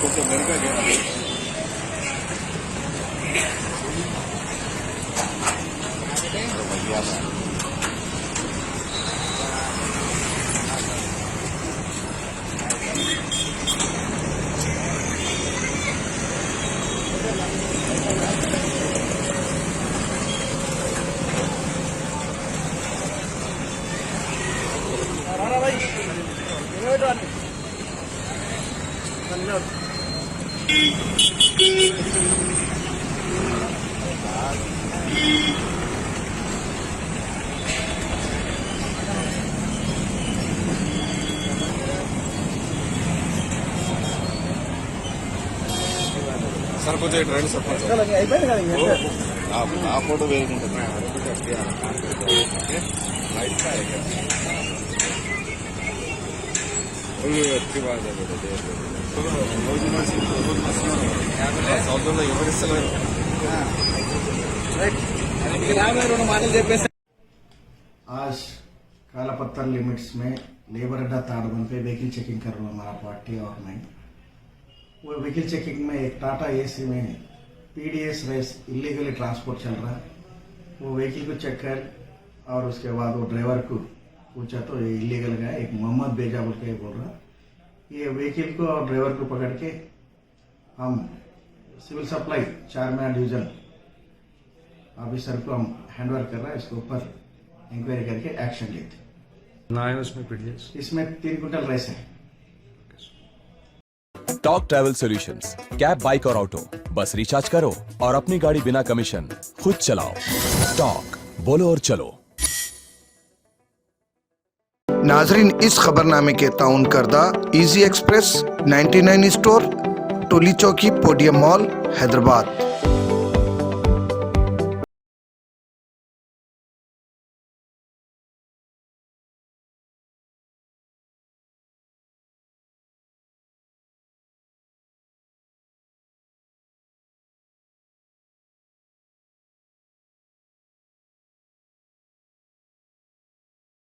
కొంచెం మెరుగ్గా చేయాలి. సార్ కొంచెం ఇటు రండి సార్. నా ఫోటో వేరే ఉంటుంది. अच्छी बात है बेटा. సౌత్లో ఎవరిస్తలేరు. आज काला पत्थर लिमिट्स में लेबर अड्डा ताड़वन पे व्हीकल चेकिंग कर रहा हमारा पार्टी और मैं. वो व्हीकल चेकिंग में एक टाटा एसी में पीडीएस रेस इलीगली ट्रांसपोर्ट चल रहा है. वो व्हीकल को चेक कर और उसके बाद वो ड्राइवर को पूछा तो ये इलीगल का है. एक मोहम्मद बेजा बोल के बोल रहा. ये व्हीकल को और ड्राइवर को पकड़ के हम सिविल सप्लाई 4 मीनार डिवीजन ऑफिसर को हम हैंडओवर कर रहा है. इसके ऊपर इंक्वायरी करके एक्शन लेते. ना है उसमें पीडीएस. इसमें 3 क्विंटल राइस है. Talk travel solutions, cab, bike और ऑटो. बस रिचार्ज करो और अपनी गाड़ी बिना कमीशन खुद चलाओ. टॉक, बोलो और चलो. नाजरीन, इस खबरनामे के ताउन करदा इजी एक्सप्रेस 99 स्टोर, टोली चौकी, पोडियम मॉल, हैदराबाद.